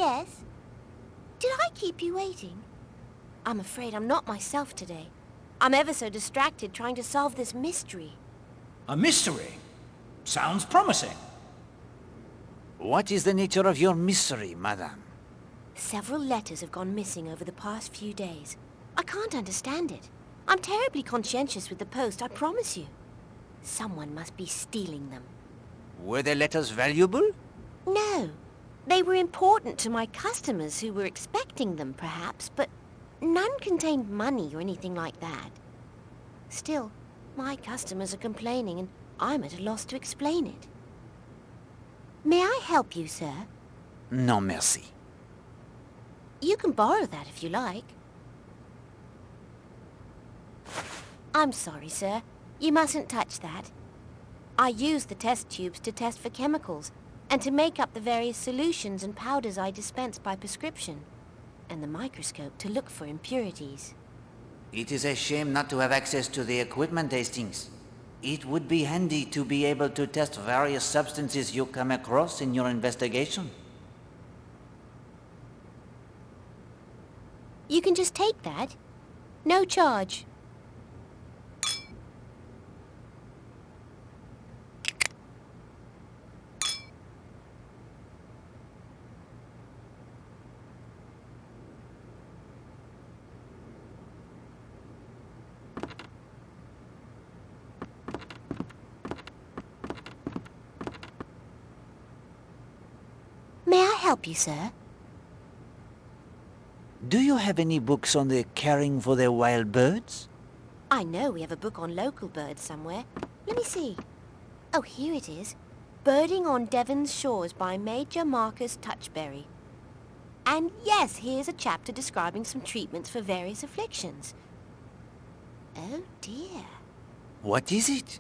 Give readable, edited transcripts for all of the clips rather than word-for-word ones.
Yes? Did I keep you waiting? I'm afraid I'm not myself today. I'm ever so distracted trying to solve this mystery. A mystery? Sounds promising. What is the nature of your mystery, madame? Several letters have gone missing over the past few days. I can't understand it. I'm terribly conscientious with the post, I promise you. Someone must be stealing them. Were the letters valuable? No. They were important to my customers who were expecting them, perhaps, but none contained money or anything like that. Still, my customers are complaining, and I'm at a loss to explain it. May I help you, sir? No, merci. You can borrow that if you like. I'm sorry, sir. You mustn't touch that. I use the test tubes to test for chemicals and to make up the various solutions and powders I dispense by prescription, and the microscope to look for impurities. It is a shame not to have access to the equipment, Hastings. It would be handy to be able to test various substances you come across in your investigation. You can just take that. No charge. May I help you, sir? Do you have any books on the caring for the wild birds? I know we have a book on local birds somewhere. Let me see. Oh, here it is. Birding on Devon's Shores by Major Marcus Touchberry. And yes, here's a chapter describing some treatments for various afflictions. Oh dear. What is it?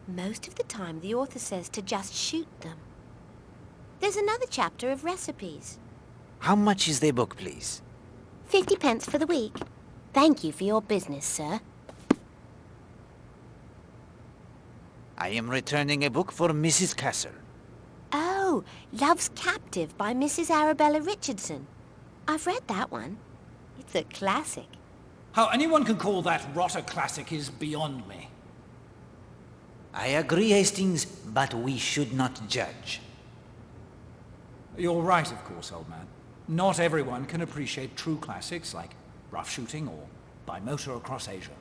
Most of the time the author says to just shoot them. There's another chapter of recipes. How much is the book, please? 50 pence for the week. Thank you for your business, sir. I am returning a book for Mrs. Castle. Oh, Love's Captive by Mrs. Arabella Richardson. I've read that one. It's a classic. How anyone can call that rot a classic is beyond me. I agree, Hastings, but we should not judge. You're right, of course, old man. Not everyone can appreciate true classics like Rough Shooting or By Motor Across Asia.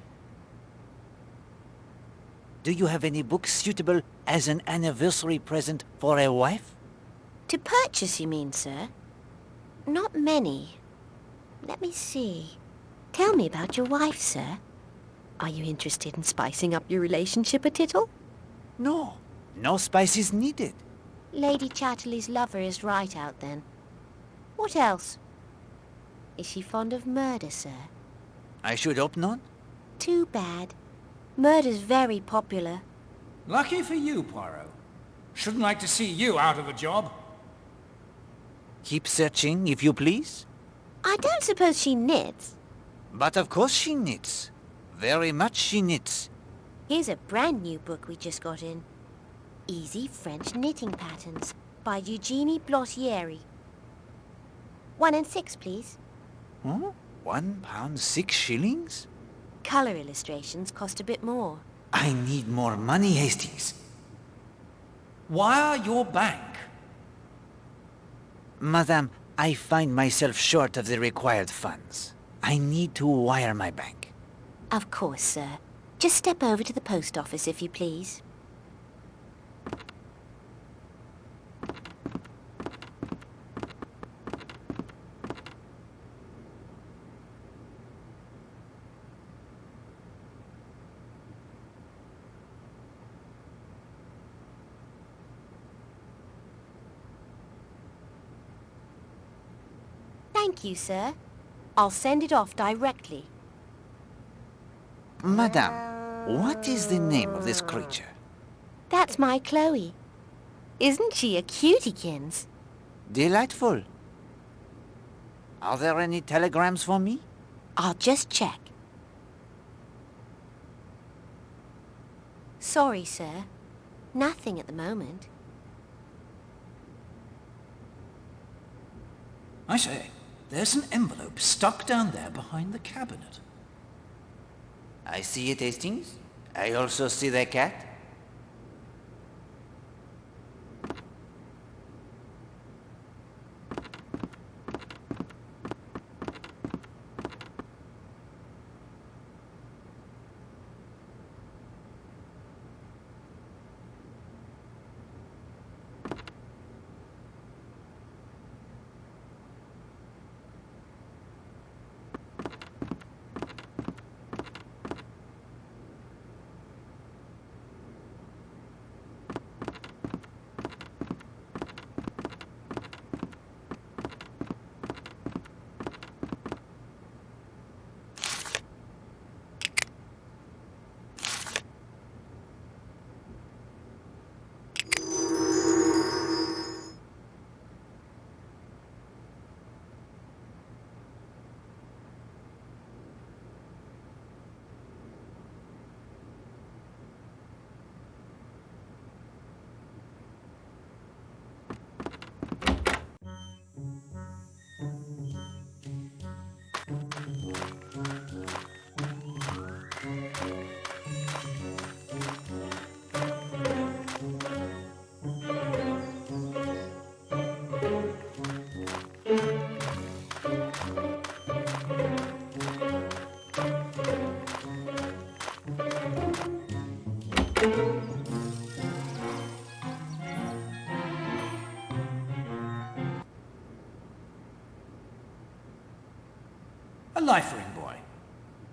Do you have any books suitable as an anniversary present for a wife? To purchase, you mean, sir? Not many. Let me see. Tell me about your wife, sir. Are you interested in spicing up your relationship a tittle? No. No spice is needed. Lady Chatterley's lover is right out, then. What else? Is she fond of murder, sir? I should hope not. Too bad. Murder's very popular. Lucky for you, Poirot. Shouldn't like to see you out of a job. Keep searching, if you please. I don't suppose she knits. But of course she knits. Very much she knits. Here's a brand new book we just got in. Easy French Knitting Patterns by Eugenie Blottieri. 1 and 6, please. Huh? £1 6 shillings? Colour illustrations cost a bit more. I need more money, Hastings. Wire your bank. Madame, I find myself short of the required funds. I need to wire my bank. Of course, sir. Just step over to the post office, if you please. Thank you, sir. I'll send it off directly. Madame, what is the name of this creature? That's my Chloe. Isn't she a cutiekins? Delightful. Are there any telegrams for me? I'll just check. Sorry, sir. Nothing at the moment. I say, there's an envelope stuck down there behind the cabinet. I see it, Hastings. I also see the cat. A life ring, boy.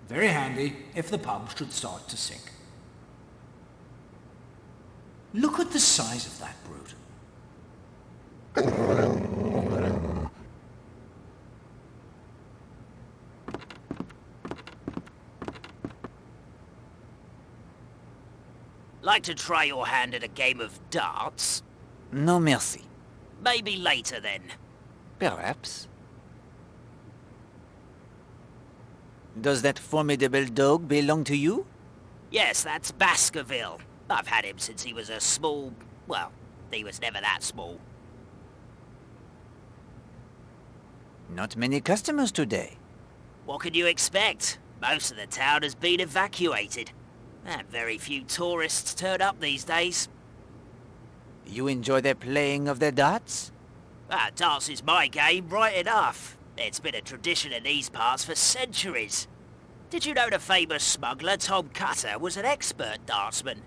Very handy if the pub should start to sink. Look at the size of that brute. Like to try your hand at a game of darts? No merci. Maybe later then. Perhaps. Does that formidable dog belong to you? Yes, that's Baskerville. I've had him since he was a small... well, he was never that small. Not many customers today. What could you expect? Most of the town has been evacuated. And very few tourists turn up these days. You enjoy the playing of the darts? Darts is my game, right enough. It's been a tradition in these parts for centuries. Did you know the famous smuggler Tom Cutter was an expert dartsman?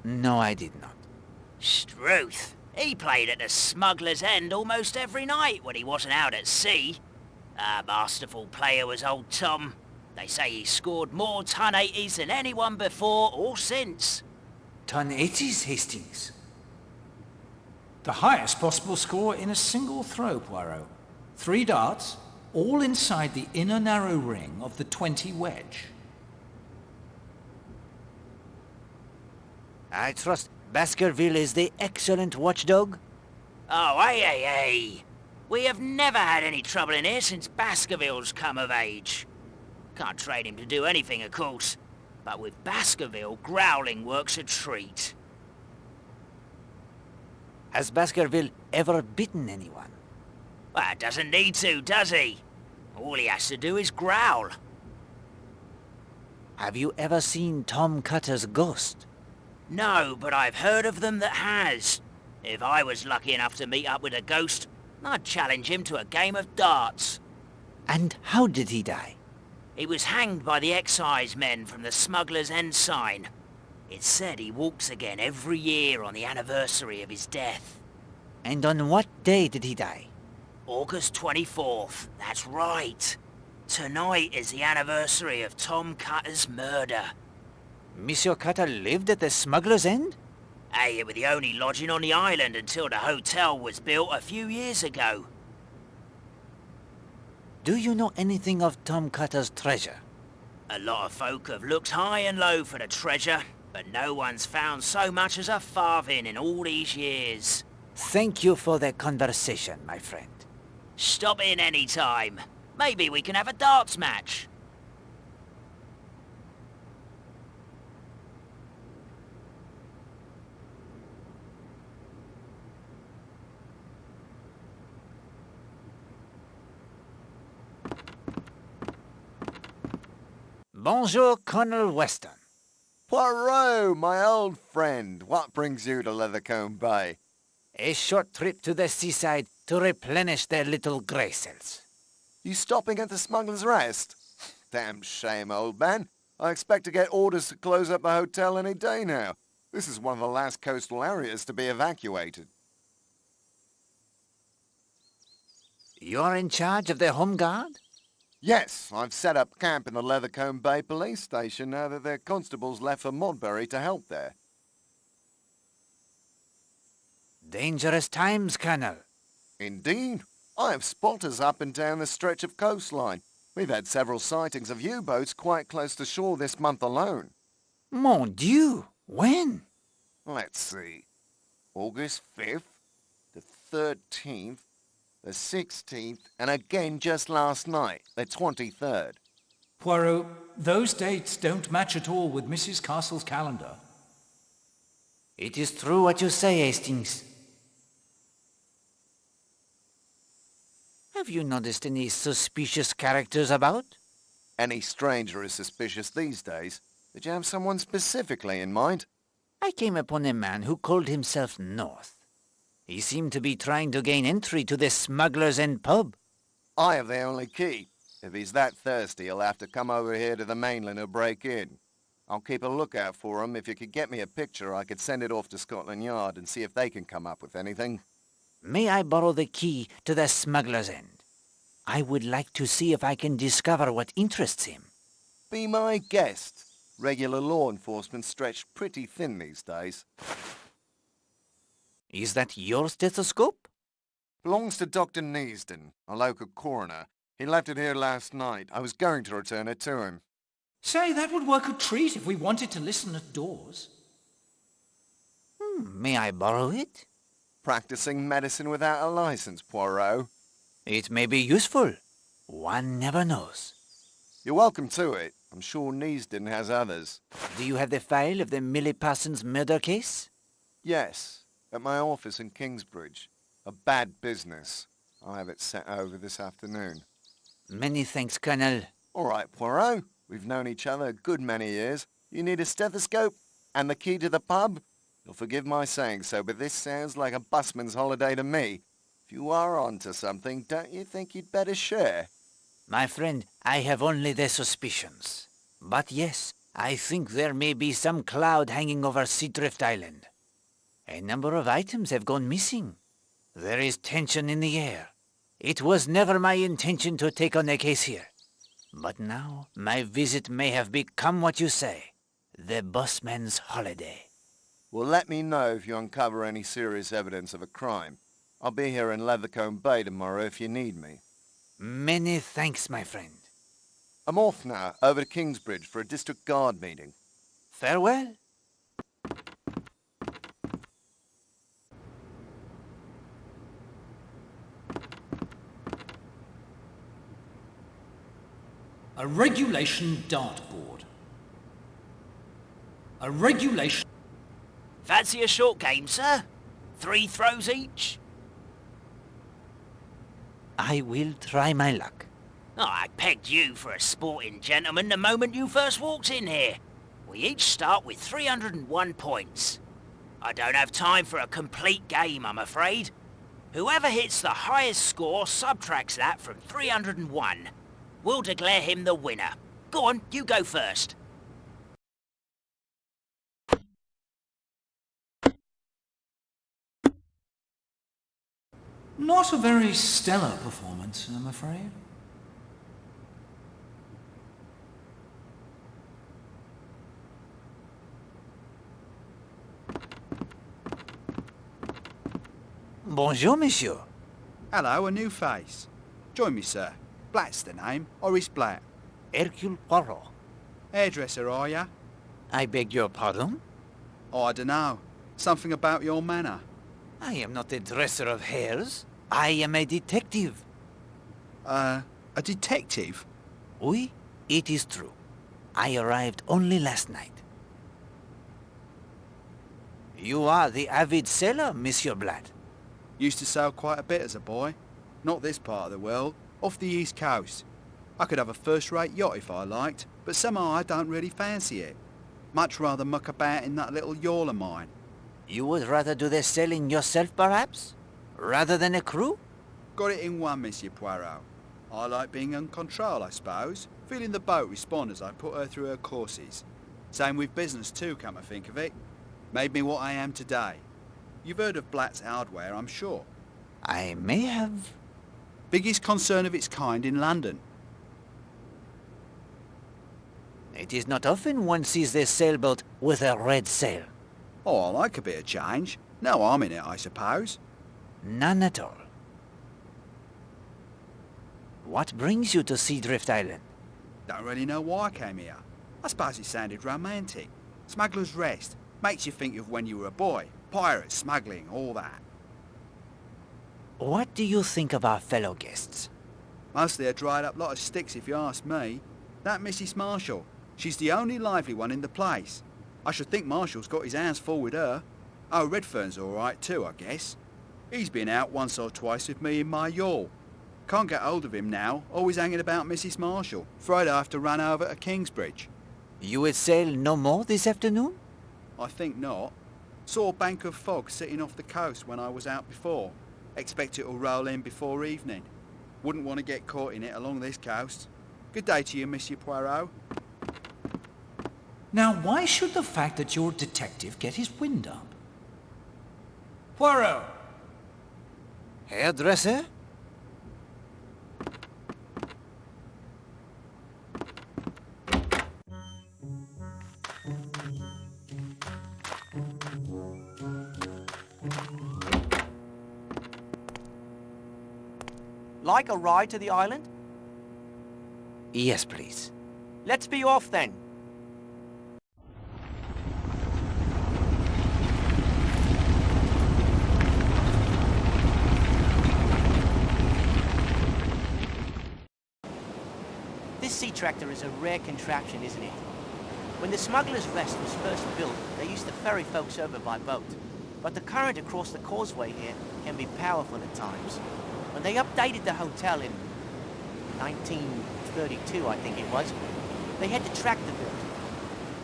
No, I did not. Struth. He played at the smuggler's end almost every night when he wasn't out at sea. A masterful player was old Tom. They say he scored more ton 80s than anyone before or since. Ton 80s, Hastings. The highest possible score in a single throw, Poirot. 3 darts, all inside the inner narrow ring of the 20 wedge. I trust Baskerville is the excellent watchdog. Oh, hey. We have never had any trouble in here since Baskerville's come of age. Can't trade him to do anything, of course. But with Baskerville, growling works a treat. Has Baskerville ever bitten anyone? Well, doesn't need to, does he? All he has to do is growl. Have you ever seen Tom Cutter's ghost? No, but I've heard of them that has. If I was lucky enough to meet up with a ghost, I'd challenge him to a game of darts. And how did he die? He was hanged by the excise men from the Smuggler's End sign. It's said he walks again every year on the anniversary of his death. And on what day did he die? August 24th, that's right. Tonight is the anniversary of Tom Cutter's murder. Monsieur Cutter lived at the Smuggler's End? Hey, it was the only lodging on the island until the hotel was built a few years ago. Do you know anything of Tom Cutter's treasure? A lot of folk have looked high and low for the treasure, but no one's found so much as a farthing in all these years. Thank you for the conversation, my friend. Stop in any time. Maybe we can have a darts match. Bonjour, Colonel Weston. Poirot, my old friend. What brings you to Leathercombe Bay? A short trip to the seaside to replenish their little grey cells. You stopping at the Smuggler's Rest? Damn shame, old man. I expect to get orders to close up the hotel any day now. This is one of the last coastal areas to be evacuated. You're in charge of the Home Guard? Yes, I've set up camp in the Leathercombe Bay police station now that their constables left for Modbury to help there. Dangerous times, Colonel. Indeed. I have spotters up and down the stretch of coastline. We've had several sightings of U-boats quite close to shore this month alone. Mon Dieu! When? Let's see. August 5th, the 13th, the 16th, and again just last night, the 23rd. Poirot, those dates don't match at all with Mrs. Castle's calendar. It is true what you say, Hastings. Have you noticed any suspicious characters about? Any stranger is suspicious these days. Did you have someone specifically in mind? I came upon a man who called himself North. He seemed to be trying to gain entry to the Smuggler's End pub. I have the only key. If he's that thirsty, he'll have to come over here to the mainland or break in. I'll keep a lookout for him. If you could get me a picture, I could send it off to Scotland Yard and see if they can come up with anything. May I borrow the key to the Smuggler's End? I would like to see if I can discover what interests him. Be my guest. Regular law enforcement's stretched pretty thin these days. Is that your stethoscope? Belongs to Dr. Neasden, a local coroner. He left it here last night. I was going to return it to him. Say, that would work a treat if we wanted to listen at doors. May I borrow it? Practicing medicine without a license, Poirot. It may be useful. One never knows. You're welcome to it. I'm sure Neasden has others. Do you have the file of the Millie Parsons murder case? Yes, at my office in Kingsbridge. A bad business. I'll have it sent over this afternoon. Many thanks, Colonel. All right, Poirot. We've known each other a good many years. You need a stethoscope and the key to the pub? You'll forgive my saying so, but this sounds like a busman's holiday to me. If you are onto something, don't you think you'd better share? My friend, I have only the suspicions. But yes, I think there may be some cloud hanging over Seadrift Island. A number of items have gone missing. There is tension in the air. It was never my intention to take on a case here. But now, my visit may have become what you say, the busman's holiday. Well, let me know if you uncover any serious evidence of a crime. I'll be here in Leathercombe Bay tomorrow if you need me. Many thanks, my friend. I'm off now, over to Kingsbridge for a district guard meeting. Farewell. A regulation dartboard. A regulation... Fancy a short game, sir? 3 throws each? I will try my luck. Oh, I pegged you for a sporting gentleman the moment you first walked in here. We each start with 301 points. I don't have time for a complete game, I'm afraid. Whoever hits the highest score subtracts that from 301. We'll declare him the winner. Go on, you go first. Not a very stellar performance, I'm afraid. Bonjour, monsieur. Hello, a new face. Join me, sir. Black's the name, Horace Black. Hercule Poirot. Hairdresser, are ya? I beg your pardon? Oh, I dunno. Something about your manner. I am not a dresser of hairs. I am a detective. A detective? Oui, it is true. I arrived only last night. You are the avid sailor, Monsieur Blatt. Used to sail quite a bit as a boy. Not this part of the world. Off the East Coast. I could have a first-rate yacht if I liked, but somehow I don't really fancy it. Much rather muck about in that little yawl of mine. You would rather do the sailing yourself, perhaps? Rather than a crew? Got it in one, Monsieur Poirot. I like being in control, I suppose. Feeling the boat respond as I put her through her courses. Same with business too, come to think of it. Made me what I am today. You've heard of Blatt's Hardware, I'm sure. I may have. Biggest concern of its kind in London. It is not often one sees this sailboat with a red sail. Oh, I like a bit of change. No harm in it, I suppose. None at all. What brings you to Seadrift Island? Don't really know why I came here. I suppose it sounded romantic. Smuggler's Rest. Makes you think of when you were a boy. Pirates, smuggling, all that. What do you think of our fellow guests? Mostly a dried up lot of sticks if you ask me. That Mrs. Marshall, she's the only lively one in the place. I should think Marshall's got his hands full with her. Oh, Redfern's all right too, I guess. He's been out once or twice with me in my yawl. Can't get hold of him now, always hanging about Mrs. Marshall. Afraid I have to run over to Kingsbridge. You will sail no more this afternoon? I think not. Saw a bank of fog sitting off the coast when I was out before. Expect it'll roll in before evening. Wouldn't want to get caught in it along this coast. Good day to you, Monsieur Poirot. Now, why should the fact that you're a detective get his wind up? Poirot! Hairdresser? Like a ride to the island? Yes, please. Let's be off then. This sea tractor is a rare contraption, isn't it? When the Smuggler's Rest was first built, they used to ferry folks over by boat. But the current across the causeway here can be powerful at times. When they updated the hotel in 1932, I think it was, they had the tractor built.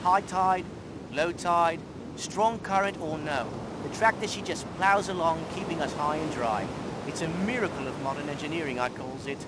High tide, low tide, strong current or no, the tractor, she just plows along, keeping us high and dry. It's a miracle of modern engineering, I calls it.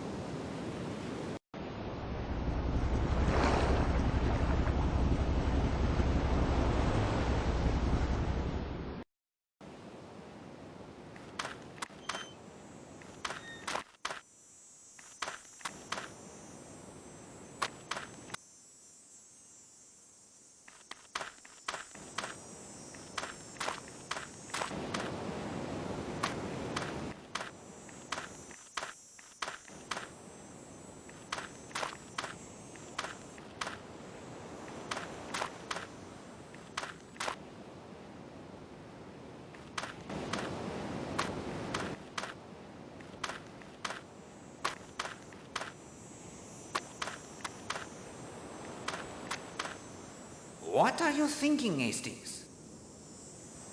What are you thinking, Hastings?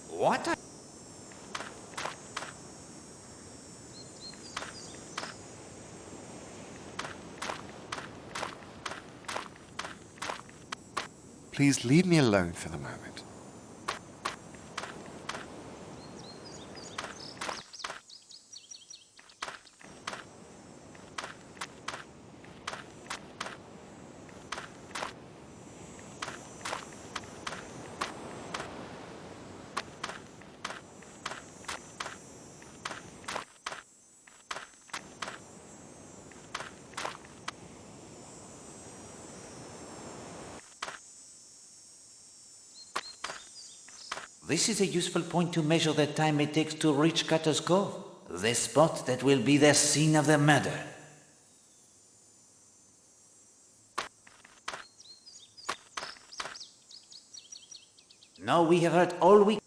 What are... Please leave me alone for the moment. This is a useful point to measure the time it takes to reach Cutter's Cove, the spot that will be the scene of the murder. Now we have heard all we